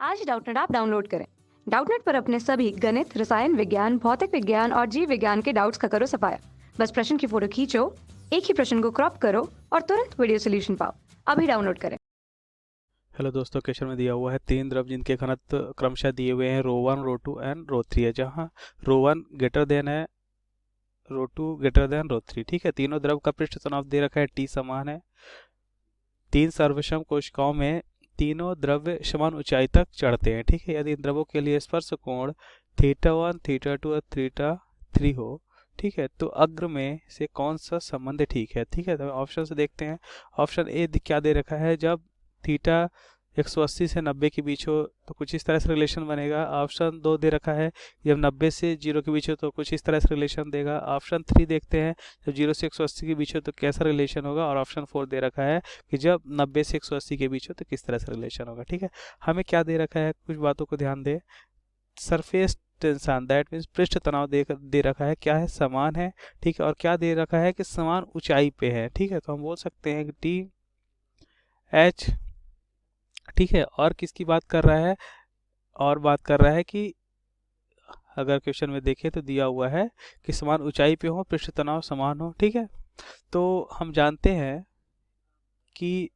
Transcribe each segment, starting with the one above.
आज Doubtnut app download करें। Doubtnut पर अपने सभी गणित, रसायन विज्ञान, भौतिक विज्ञान और जीव विज्ञान के डाउट्स का करो सफाया। बस प्रश्न की फोटो खींचो, एक ही प्रश्न को क्रॉप करो और तुरंत वीडियो सोल्यूशन पाओ। अभी डाउनलोड करें। हेलो दोस्तों, क्वेश्चन में दिया हुआ है तीन द्रव जिनके घनत्व क्रमशः दिए हुए हैं रो 1, रो 2 एंड रो 3 है, जहां रो 1 ग्रेटर देन है रो 2 ग्रेटर देन रो 3। ठीक है, तीनों द्रव का पृष्ठ तनाव दे रखा है, टी समान है। तीन सर्वसम कोशिकाओं में तीनों द्रव्य समान ऊंचाई तक चढ़ते हैं। ठीक है, यदि इन द्रवों के लिए स्पर्श कोण θ1, θ2 और θ3 हो, ठीक है, तो अग्र में से कौन सा संबंध ठीक है। ठीक है, तो ऑप्शन से देखते हैं। ऑप्शन ए क्या दे रखा है, जब थीटा 180 से 90 के बीच हो तो कुछ इस तरह से रिलेशन बनेगा। ऑप्शन 2 दे रखा है, जब 90 से 0 के बीच हो तो कुछ इस तरह से रिलेशन देगा। ऑप्शन 3 देखते हैं, जब 0 से 180 के बीच हो तो कैसा रिलेशन होगा। और ऑप्शन 4 दे रखा है कि जब 90 से 180 के बीच हो तो किस तरह से रिलेशन होगा। ठीक है, हमें क्या दे रखा है, कुछ बातों को ध्यान दे। सरफेस टेंशन, दैट मीन्स पृष्ठ तनाव दे रखा है, क्या है, समान है। ठीक है, और क्या दे रखा है कि समान ऊंचाई पे है। ठीक है, तो हम बोल सकते हैं कि टी एच, ठीक है, और किसकी बात कर रहा है, और बात कर रहा है कि अगर क्वेश्चन में देखें तो दिया हुआ है कि समान ऊंचाई पे हो, पृष्ठ तनाव समान हो। ठीक है, तो हम जानते हैं कि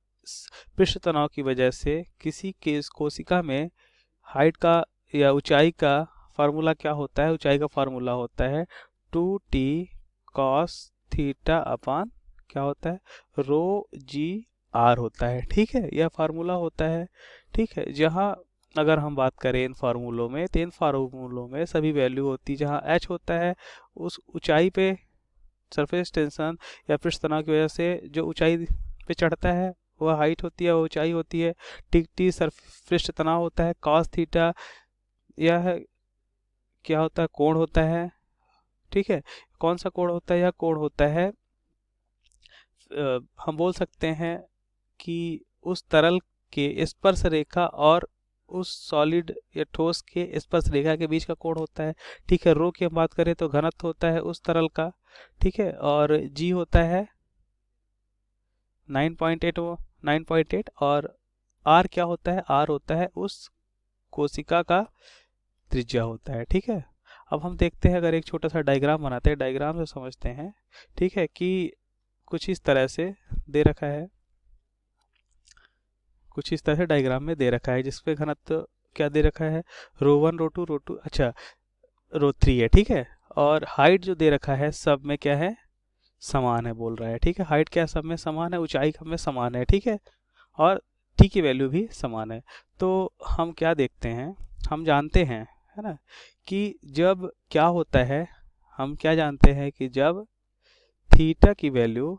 पृष्ठ तनाव की वजह से किसी के कोशिका में हाइट का या ऊंचाई का फार्मूला क्या होता है, ऊंचाई का फार्मूला होता है 2t cos थीटा अपान क्या होता है, रो जी आर होता है। ठीक है, यह फार्मूला होता है। ठीक है, जहाँ अगर हम बात करें इन फार्मूलों में, तो इन फार्मूलों में सभी वैल्यू होती है जहाँ एच होता है उस ऊंचाई पे सरफेस टेंशन या पृष्ठ तनाव की वजह से जो ऊंचाई पे चढ़ता है वह हाइट होती है, वह ऊंचाई होती है। टी पृष्ठ तनाव होता है, कॉस थीटा यह क्या होता है, कोण होता है। ठीक है, कौन सा कोण होता है, यह कोण होता है हम बोल सकते हैं कि उस तरल के स्पर्श रेखा और उस सॉलिड या ठोस के स्पर्श रेखा के बीच का कोण होता है। ठीक है, रो की हम बात करें तो घनत्व होता है उस तरल का। ठीक है, और जी होता है 9.8 और आर क्या होता है, आर होता है उस कोशिका का त्रिज्या होता है। ठीक है, अब हम देखते हैं, अगर एक छोटा सा डायग्राम बनाते हैं, डायग्राम से समझते हैं। ठीक है, कि कुछ इस तरह से दे रखा है, कुछ इस तरह से डायग्राम में दे रखा है, जिसपे घनत्व क्या दे रखा है, रो 1, रो 2, अच्छा रो 3 है। ठीक है, और हाइट जो दे रखा है सब में क्या है, समान है बोल रहा है। ठीक है, हाइट क्या सब में समान है, ऊंचाई सब में समान है। ठीक है, और टी की वैल्यू भी समान है। तो हम क्या देखते हैं, हम जानते हैं, है ना, कि जब क्या होता है, हम क्या जानते हैं कि जब थीटा की वैल्यू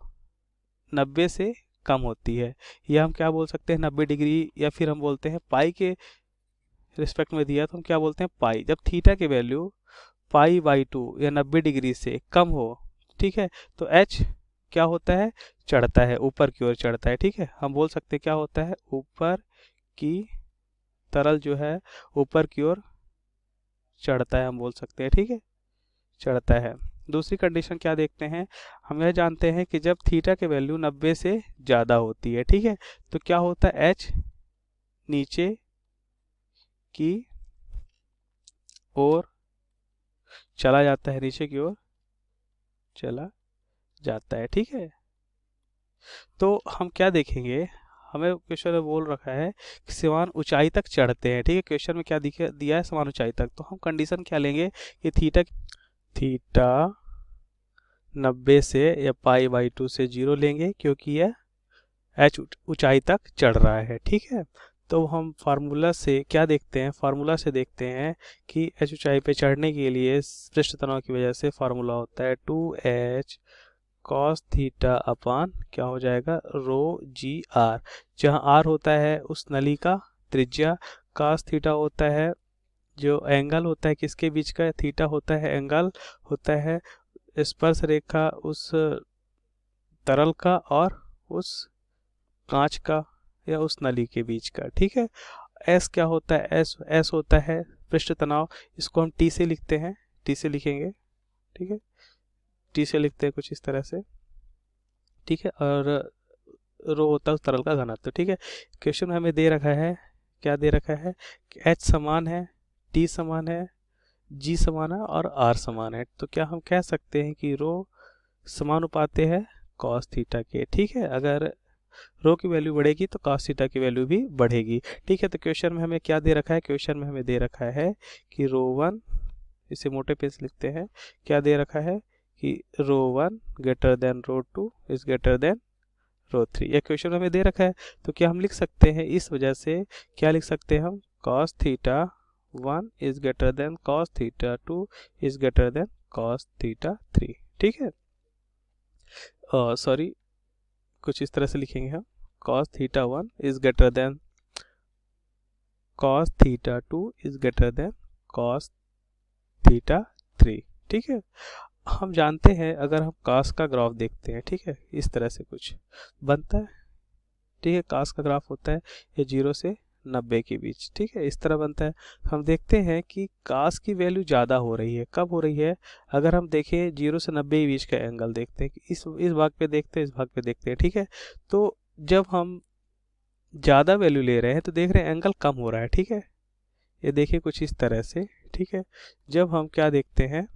90 से कम होती है, या हम क्या बोल सकते हैं 90 डिग्री, या फिर हम बोलते हैं पाई के रिस्पेक्ट में दिया तो हम क्या बोलते हैं पाई, जब थीटा की वैल्यू पाई/2 या 90 डिग्री से कम हो। ठीक है, तो एच क्या होता है, चढ़ता है, ऊपर की ओर चढ़ता है। ठीक है, हम बोल सकते हैं क्या होता है, ऊपर की तरल जो है ऊपर की ओर चढ़ता है, हम बोल सकते हैं। ठीक है, चढ़ता है। दूसरी कंडीशन क्या देखते हैं, हम यह जानते हैं कि जब थीटा के वैल्यू 90 से ज़्यादा होती है, ठीक है, तो क्या होता है, एच नीचे की ओर चला जाता है, नीचे की ओर चला जाता है। ठीक है, तो हम क्या देखेंगे, हमें क्वेश्चन में बोल रखा है कि समान ऊंचाई तक चढ़ते हैं। ठीक है, क्वेश्चन में क्या दिया है, समान ऊंचाई तक, तो हम कंडीशन क्या लेंगे कि थीटा 90 से या पाई/2 से 0 लेंगे, क्योंकि यह एच ऊंचाई तक चढ़ रहा है। ठीक है, तो हम फार्मूला से क्या देखते हैं, फार्मूला से देखते हैं कि एच ऊंचाई पे चढ़ने के लिए पृष्ठ तनाव की वजह से फार्मूला होता है 2h cos थीटा अपान क्या हो जाएगा, रो जी आर, जहाँ आर होता है उस नली का त्रिज्या, cos थीटा होता है जो एंगल होता है किसके बीच का, थीटा होता है एंगल होता है स्पर्श रेखा उस तरल का और उस कांच का या उस नली के बीच का। ठीक है, एस क्या होता है, एस होता है पृष्ठ तनाव, इसको हम टी से लिखते हैं, टी से लिखेंगे। ठीक है, टी से लिखते हैं कुछ इस तरह से। ठीक है, और रो होता है उस तरल का घनत्व। ठीक है, क्वेश्चन में हमें दे रखा है क्या दे रखा है कि एच समान है, टी समान है, जी समान है और आर समान है। तो क्या हम कह सकते हैं कि रो समानुपाती है कॉस थीटा के। ठीक है, अगर रो की वैल्यू बढ़ेगी तो कॉस थीटा की वैल्यू भी बढ़ेगी। ठीक है, तो क्वेश्चन में हमें क्या दे रखा है, क्वेश्चन में हमें दे रखा है कि रो वन, इसे मोटे पेन से लिखते हैं, क्या दे रखा है कि rho one greater than rho two is greater than rho three. यह क्वेश्चन हमें दे रखा है। तो क्या हम लिख सकते हैं, इस वजह से क्या लिख सकते हैं हम, cos theta one is greater then cos theta two is greater then cos theta three. ठीक है, सॉरी, कुछ इस तरह से लिखेंगे हम, cos theta one is greater then cos theta two is greater then cos theta three. ठीक है, हम जानते हैं अगर हम cos का ग्राफ देखते हैं, ठीक है, इस तरह से कुछ बनता है। ठीक है, cos का ग्राफ होता है ये 0 से 90 के बीच। ठीक है, इस तरह बनता है। हम देखते हैं कि cos की वैल्यू ज़्यादा हो रही है। कब हो रही है, अगर हम देखें 0 से 90 के बीच का एंगल देखते हैं कि इस भाग पे देखते हैं, इस भाग पे देखते हैं। ठीक है, तो जब हम ज़्यादा वैल्यू ले रहे हैं तो देख रहे हैं एंगल कम हो रहा है। ठीक है, ये देखिए कुछ इस तरह से। ठीक है, जब हम क्या देखते हैं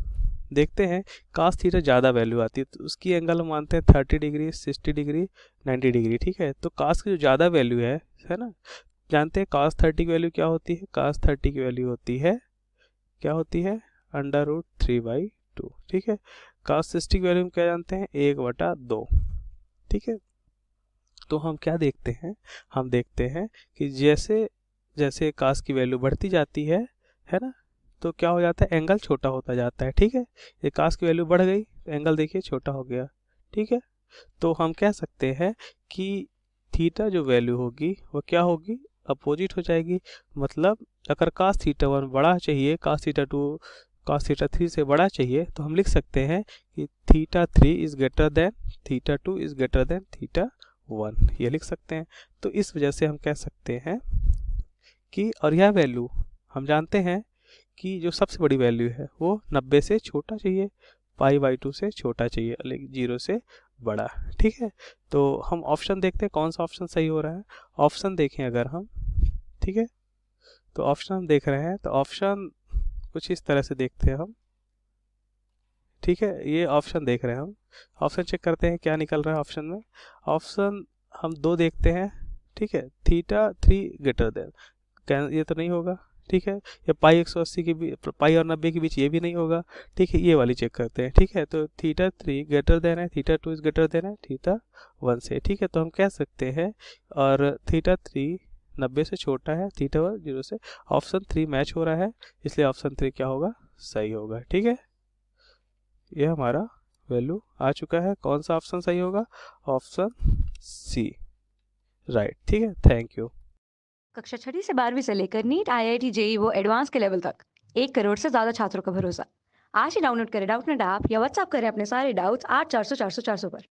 cos थीटा ज़्यादा वैल्यू आती है तो उसकी एंगल हम मानते हैं 30 डिग्री, 60 डिग्री, 90 डिग्री। ठीक है, तो cos की जो ज़्यादा वैल्यू है ना, जानते हैं cos 30 की वैल्यू क्या होती है, cos 30 की वैल्यू होती है, क्या होती है, √3/2। ठीक है, cos 60 की वैल्यू हम क्या जानते हैं, 1/2। ठीक है, तो हम क्या देखते हैं, हम देखते हैं कि जैसे जैसे cos की वैल्यू बढ़ती जाती है ना, तो क्या हो जाता है, एंगल छोटा होता जाता है। ठीक है, ये cos की वैल्यू बढ़ गई तो एंगल देखिए छोटा हो गया। ठीक है, तो हम कह सकते हैं कि थीटा जो वैल्यू होगी वो क्या होगी, अपोजिट हो जाएगी। मतलब अगर cos थीटा वन बड़ा चाहिए, cos theta two cos theta three से बड़ा चाहिए, तो हम लिख सकते हैं कि theta three is greater then theta two is greater then theta one, ये लिख सकते हैं। तो इस वजह से हम कह सकते हैं कि, और यह वैल्यू हम जानते हैं कि जो सबसे बड़ी वैल्यू है वो 90 से छोटा चाहिए, π/2 से छोटा चाहिए, लेकिन 0 से बड़ा। ठीक है, तो हम ऑप्शन देखते हैं कौन सा ऑप्शन सही हो रहा है। ऑप्शन देखें अगर हम, ठीक है, तो ऑप्शन हम देख रहे हैं, तो ऑप्शन कुछ इस तरह से देखते हैं हम। ठीक है, ये ऑप्शन देख रहे हैं हम, ऑप्शन चेक करते हैं क्या निकल रहा है ऑप्शन में। ऑप्शन हम 2 देखते हैं। ठीक है, थीटा थ्री ग्रेटर देन, ये तो नहीं होगा। ठीक है, ये π180 के बीच, पाई और 90 के बीच ये भी नहीं होगा। ठीक है, ये वाली चेक करते हैं। ठीक है, तो थीटा थ्री ग्रेटर देन है, theta two is greater then है थीटा वन से। ठीक है, तो हम कह सकते हैं, और थीटा थ्री 90 से छोटा है, थीटा वन 0 से, ऑप्शन 3 मैच हो रहा है, इसलिए ऑप्शन 3 क्या होगा, सही होगा। ठीक है, यह हमारा वैल्यू आ चुका है। कौन सा ऑप्शन सही होगा, ऑप्शन सी, राइट। ठीक है, थैंक यू। कक्षा 6वीं से 12वीं से लेकर नीट, IIT, JEE वो एडवांस के लेवल तक 1 करोड़ से ज़्यादा छात्रों का भरोसा। आज ही डाउनलोड करें डाउटनेट ऐप या व्हाट्सएप करें अपने सारे डाउट्स 8400 400 400 पर।